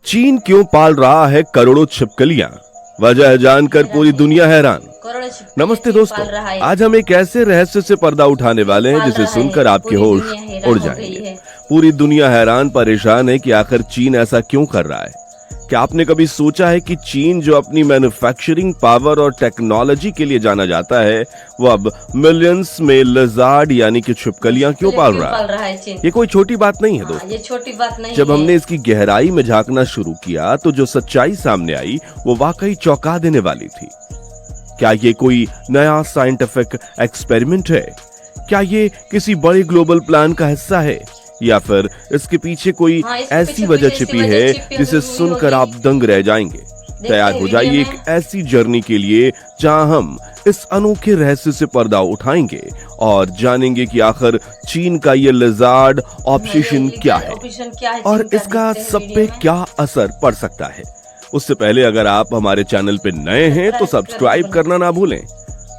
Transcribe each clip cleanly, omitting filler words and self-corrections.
चीन क्यों पाल रहा है करोड़ों छिपकलियां? वजह जानकर पूरी दुनिया हैरान। नमस्ते दोस्तों, आज हम एक ऐसे रहस्य से पर्दा उठाने वाले हैं जिसे सुनकर आपके होश उड़ जाएंगे। पूरी दुनिया हैरान परेशान है कि आखिर चीन ऐसा क्यों कर रहा है। क्या आपने कभी सोचा है कि चीन जो अपनी मैन्युफैक्चरिंग पावर और टेक्नोलॉजी के लिए जाना जाता है, वो अब मिलियंस में लिज़ार्ड यानी कि छिपकलियां क्यों पाल रहा है? ये कोई छोटी बात नहीं है दोस्तों। ये छोटी बात नहीं जब है। हमने इसकी गहराई में झांकना शुरू किया तो जो सच्चाई सामने आई वो वाकई चौंका देने वाली थी। क्या ये कोई नया साइंटिफिक एक्सपेरिमेंट है? क्या ये किसी बड़े ग्लोबल प्लान का हिस्सा है, या फिर इसके पीछे कोई ऐसी वजह छिपी है जिसे सुनकर आप दंग रह जाएंगे? तैयार हो जाइए एक ऐसी जर्नी के लिए जहां हम इस अनोखे रहस्य से पर्दा उठाएंगे और जानेंगे कि आखिर चीन का ये लिज़ार्ड ऑब्सेशन क्या है और इसका सब पे क्या असर पड़ सकता है। उससे पहले अगर आप हमारे चैनल पे नए हैं तो सब्सक्राइब करना ना भूलें।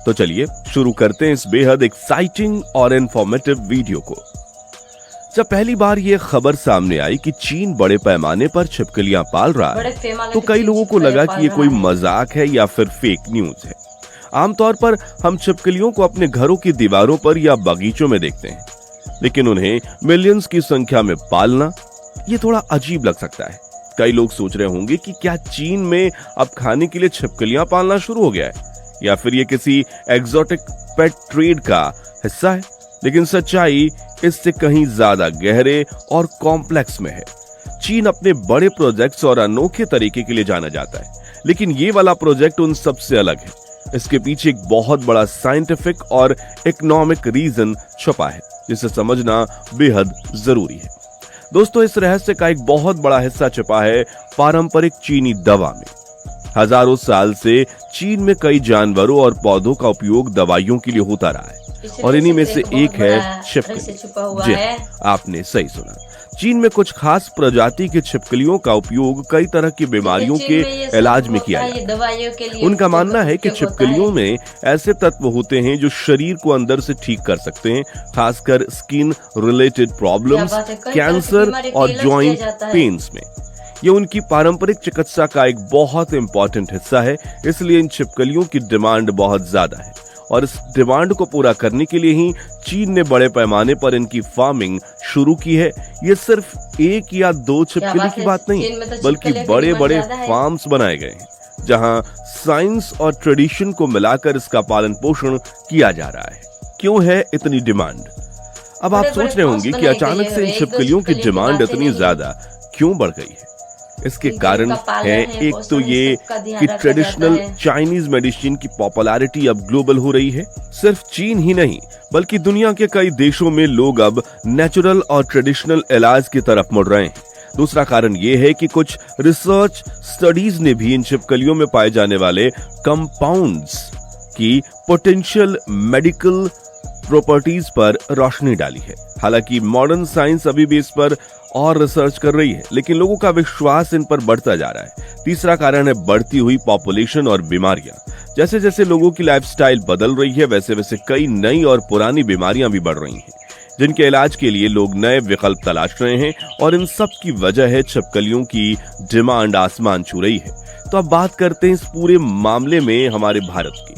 तो चलिए शुरू करते हैं इस बेहद एक्साइटिंग और इंफॉर्मेटिव वीडियो को। जब पहली बार ये खबर सामने आई कि चीन बड़े पैमाने पर छिपकलियां पाल रहा है तो कई लोगों को लगा कि ये कोई मजाक है या फिर फेक न्यूज है। आमतौर पर हम छिपकलियों को अपने घरों की दीवारों पर या बगीचों में देखते हैं, लेकिन उन्हें मिलियंस की संख्या में पालना ये थोड़ा अजीब लग सकता है। कई लोग सोच रहे होंगे कि क्या चीन में अब खाने के लिए छिपकलियां पालना शुरू हो गया है या फिर ये किसी एग्जोटिक पेट ट्रेड का हिस्सा है। लेकिन सच्चाई इससे कहीं ज्यादा गहरे और कॉम्प्लेक्स में है। चीन अपने बड़े प्रोजेक्ट्स और अनोखे तरीके के लिए जाना जाता है, लेकिन ये वाला प्रोजेक्ट उन सबसे अलग है। इसके पीछे एक बहुत बड़ा साइंटिफिक और इकोनॉमिक रीजन छुपा है जिसे समझना बेहद जरूरी है। दोस्तों, इस रहस्य का एक बहुत बड़ा हिस्सा छिपा है पारंपरिक चीनी दवा में। हजारों साल से चीन में कई जानवरों और पौधों का उपयोग दवाइयों के लिए होता रहा है और इन्हीं में से एक है छिपकली। जी, आपने सही सुना। चीन में कुछ खास प्रजाति के छिपकलियों का उपयोग कई तरह की बीमारियों के इलाज में किया जाता है। उनका मानना है कि छिपकलियों में ऐसे तत्व होते हैं जो शरीर को अंदर से ठीक कर सकते हैं, खासकर स्किन रिलेटेड प्रॉब्लम्स, कैंसर और जॉइंट पेन्स में। ये उनकी पारंपरिक चिकित्सा का एक बहुत इंपॉर्टेंट हिस्सा है, इसलिए इन छिपकलियों की डिमांड बहुत ज्यादा है और इस डिमांड को पूरा करने के लिए ही चीन ने बड़े पैमाने पर इनकी फार्मिंग शुरू की है। ये सिर्फ एक या दो छिपकली की बात नहीं, बल्कि बड़े बड़े फार्म्स बनाए गए हैं जहां साइंस और ट्रेडिशन को मिलाकर इसका पालन पोषण किया जा रहा है। क्यों है इतनी डिमांड? अब आप सोच रहे होंगे कि अचानक से इन छिपकलियों की डिमांड इतनी ज्यादा क्यों बढ़ गई है। इसके कारण है एक तो ये कि ट्रेडिशनल चाइनीज मेडिसिन की पॉपुलैरिटी अब ग्लोबल हो रही है। सिर्फ चीन ही नहीं बल्कि दुनिया के कई देशों में लोग अब नेचुरल और ट्रेडिशनल इलाज की तरफ मुड़ रहे हैं। दूसरा कारण ये है कि कुछ रिसर्च स्टडीज ने भी इन छिपकलियों में पाए जाने वाले कंपाउंड्स की पोटेंशियल मेडिकल प्रॉपर्टीज पर रोशनी डाली है। हालांकि मॉडर्न साइंस अभी भी इस पर और रिसर्च कर रही है, लेकिन लोगों का विश्वास इन पर बढ़ता जा रहा है। तीसरा कारण है बढ़ती हुई पॉपुलेशन और बीमारियां। जैसे जैसे लोगों की लाइफस्टाइल बदल रही है, वैसे वैसे कई नई और पुरानी बीमारियां भी बढ़ रही हैं, जिनके इलाज के लिए लोग नए विकल्प तलाश रहे हैं और इन सब की वजह है छिपकलियों की डिमांड आसमान छू रही है। तो अब बात करते हैं इस पूरे मामले में हमारे भारत की।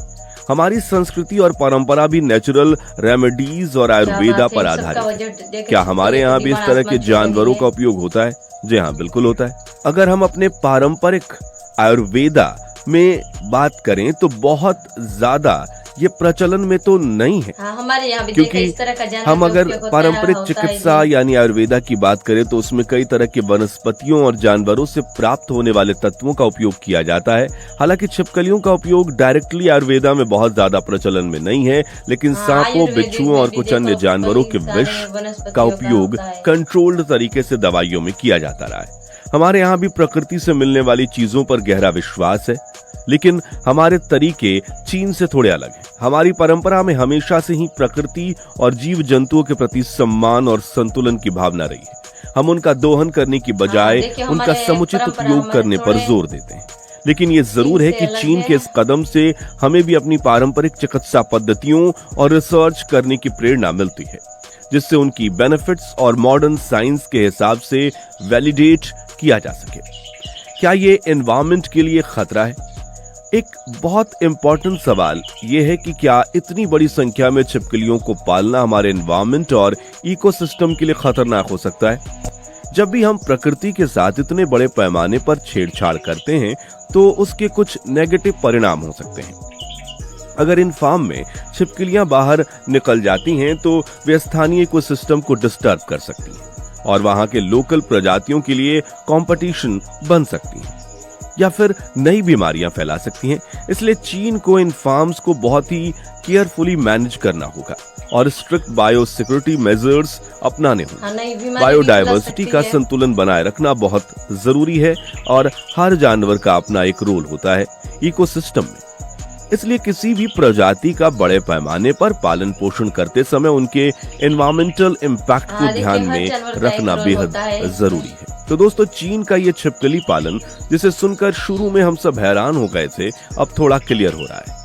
हमारी संस्कृति और परंपरा भी नेचुरल रेमेडीज और आयुर्वेदा पर आधारित है। क्या हमारे यहाँ भी इस तरह के जानवरों का उपयोग होता है? जी हाँ, बिल्कुल होता है। अगर हम अपने पारंपरिक आयुर्वेदा में बात करें तो बहुत ज्यादा ये प्रचलन में तो नहीं है। हमारे यहाँ भी क्योंकि इस तरह का हम अगर पारंपरिक चिकित्सा यानी आयुर्वेदा की बात करें तो उसमें कई तरह के वनस्पतियों और जानवरों से प्राप्त होने वाले तत्वों का उपयोग किया जाता है। हालांकि छिपकलियों का उपयोग डायरेक्टली आयुर्वेदा में बहुत ज्यादा प्रचलन में नहीं है, लेकिन सांपों, बिच्छुओं और कुछ अन्य जानवरों के विष का उपयोग कंट्रोल्ड तरीके से दवाइयों में किया जाता रहा है। हमारे यहाँ भी प्रकृति से मिलने वाली चीजों पर गहरा विश्वास है, लेकिन हमारे तरीके चीन से थोड़े अलग हैं। हमारी परंपरा में हमेशा से ही प्रकृति और जीव जंतुओं के प्रति सम्मान और संतुलन की भावना रही है। हम उनका दोहन करने की बजाय उनका समुचित उपयोग करने पर जोर देते हैं। लेकिन ये जरूर है कि चीन के इस कदम से हमें भी अपनी पारंपरिक चिकित्सा पद्धतियों और रिसर्च करने की प्रेरणा मिलती है, जिससे उनकी बेनिफिट्स और मॉडर्न साइंस के हिसाब से वैलिडेट किया जा सके। क्या ये एनवायरनमेंट के लिए खतरा है? एक बहुत इंपॉर्टेंट सवाल यह है कि क्या इतनी बड़ी संख्या में छिपकलियों को पालना हमारे एनवायरनमेंट और इकोसिस्टम के लिए खतरनाक हो सकता है? जब भी हम प्रकृति के साथ इतने बड़े पैमाने पर छेड़छाड़ करते हैं तो उसके कुछ नेगेटिव परिणाम हो सकते हैं। अगर इन फार्म में छिपकलियां बाहर निकल जाती हैं तो वे स्थानीय इकोसिस्टम को डिस्टर्ब कर सकती हैं और वहां के लोकल प्रजातियों के लिए कंपटीशन बन सकती हैं या फिर नई बीमारियां फैला सकती हैं। इसलिए चीन को इन फार्म्स को बहुत ही केयरफुली मैनेज करना होगा और स्ट्रिक्ट बायोसिक्योरिटी मेजर्स अपनाने होंगे। बायोडायवर्सिटी का संतुलन बनाए रखना बहुत जरूरी है और हर जानवर का अपना एक रोल होता है इकोसिस्टम में। इसलिए किसी भी प्रजाति का बड़े पैमाने पर पालन पोषण करते समय उनके एनवायरमेंटल इम्पैक्ट को ध्यान में रखना बेहद जरूरी है। तो दोस्तों, चीन का ये छिपकली पालन, जिसे सुनकर शुरू में हम सब हैरान हो गए थे, अब थोड़ा क्लियर हो रहा है।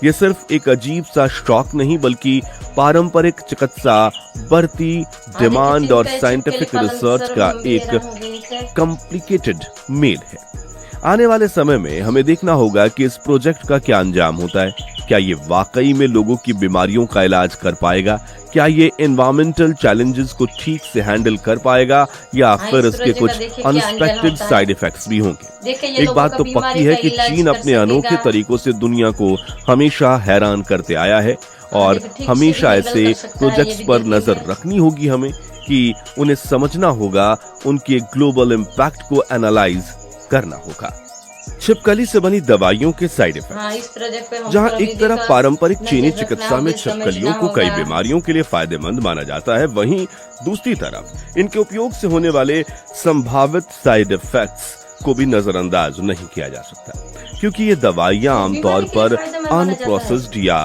ये सिर्फ एक अजीब सा शौक नहीं बल्कि पारंपरिक चिकित्सा, बढ़ती डिमांड और साइंटिफिक रिसर्च का एक कॉम्प्लिकेटेड मेल है। आने वाले समय में हमें देखना होगा कि इस प्रोजेक्ट का क्या अंजाम होता है। क्या ये वाकई में लोगों की बीमारियों का इलाज कर पाएगा? क्या ये एनवायरमेंटल चैलेंजेस को ठीक से हैंडल कर पाएगा या फिर इसके कुछ अनएक्सपेक्टेड साइड इफेक्ट्स भी होंगे? एक बात तो पक्की है कि चीन अपने अनोखे तरीकों से दुनिया को हमेशा हैरान करते आया है और हमेशा ऐसे प्रोजेक्ट्स पर नजर रखनी होगी हमें कि उन्हें समझना होगा, उनके ग्लोबल इम्पैक्ट को एनालाइज करना होगा। छिपकली से बनी दवाइयों के साइड इफेक्ट्स। जहां एक तरफ पारंपरिक चीनी चिकित्सा में छिपकलियों को कई बीमारियों के लिए फायदेमंद माना जाता है, वहीं दूसरी तरफ इनके उपयोग से होने वाले संभावित साइड इफेक्ट्स को भी नजरअंदाज नहीं किया जा सकता, क्योंकि ये दवाइयां आमतौर पर अनप्रोसेस्ड या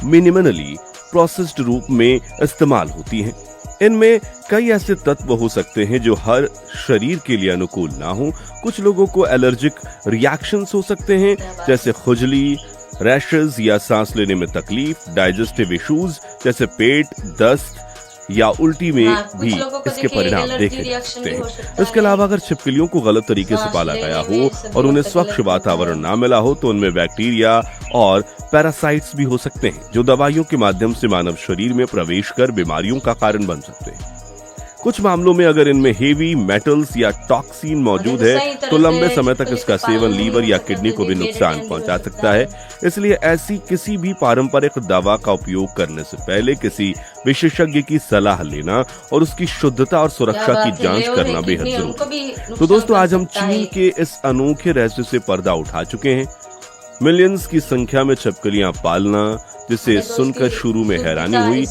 मिनिमली प्रोसेस्ड रूप में इस्तेमाल होती हैं। इनमें कई ऐसे तत्व हो सकते हैं जो हर शरीर के लिए अनुकूल ना हो। कुछ लोगों को एलर्जिक रिएक्शंस हो सकते हैं, जैसे खुजली, रैशेस या सांस लेने में तकलीफ, डाइजेस्टिव इश्यूज जैसे पेट, दस्त या उल्टी में भी इसके परिणाम देखे जा सकते हैं। इसके अलावा अगर छिपकलियों को गलत तरीके से पाला गया हो और उन्हें स्वच्छ वातावरण ना मिला हो तो उनमें बैक्टीरिया और पैरासाइट्स भी हो सकते हैं जो दवाइयों के माध्यम से मानव शरीर में प्रवेश कर बीमारियों का कारण बन सकते हैं। कुछ मामलों में अगर इनमें हेवी मेटल्स या टॉक्सिन मौजूद है तो लंबे समय तक इसका सेवन लीवर या किडनी को भी नुकसान पहुंचा सकता है। इसलिए ऐसी किसी भी पारंपरिक दवा का उपयोग करने से पहले किसी विशेषज्ञ की सलाह लेना और उसकी शुद्धता और सुरक्षा की जांच करना बेहद जरूरी है। तो दोस्तों, आज हम चीन के इस अनोखे रहस्य से पर्दा उठा चुके हैं। मिलियंस की संख्या में छिपकलियां पालना, जिसे सुनकर शुरू में हैरानी हुई,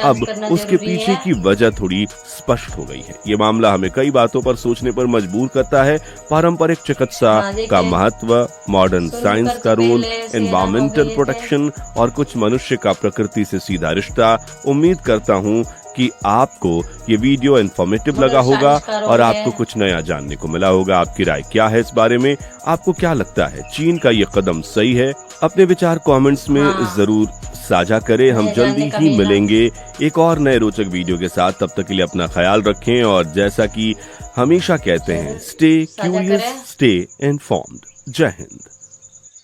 अब उसके पीछे की वजह थोड़ी स्पष्ट हो गई है। ये मामला हमें कई बातों पर सोचने पर मजबूर करता है। पारंपरिक चिकित्सा का महत्व, मॉडर्न साइंस का रोल, एनवायरमेंटल प्रोटेक्शन और कुछ मनुष्य का प्रकृति से सीधा रिश्ता। उम्मीद करता हूँ कि आपको ये वीडियो इंफॉर्मेटिव लगा होगा और आपको कुछ नया जानने को मिला होगा। आपकी राय क्या है इस बारे में? आपको क्या लगता है, चीन का ये कदम सही है? अपने विचार कमेंट्स में जरूर साझा करें। हम जल्दी ही मिलेंगे एक और नए रोचक वीडियो के साथ। तब तक के लिए अपना ख्याल रखें और जैसा कि हमेशा कहते हैं, स्टे क्यूरियस, स्टे इन्फॉर्म्ड। जय हिंद।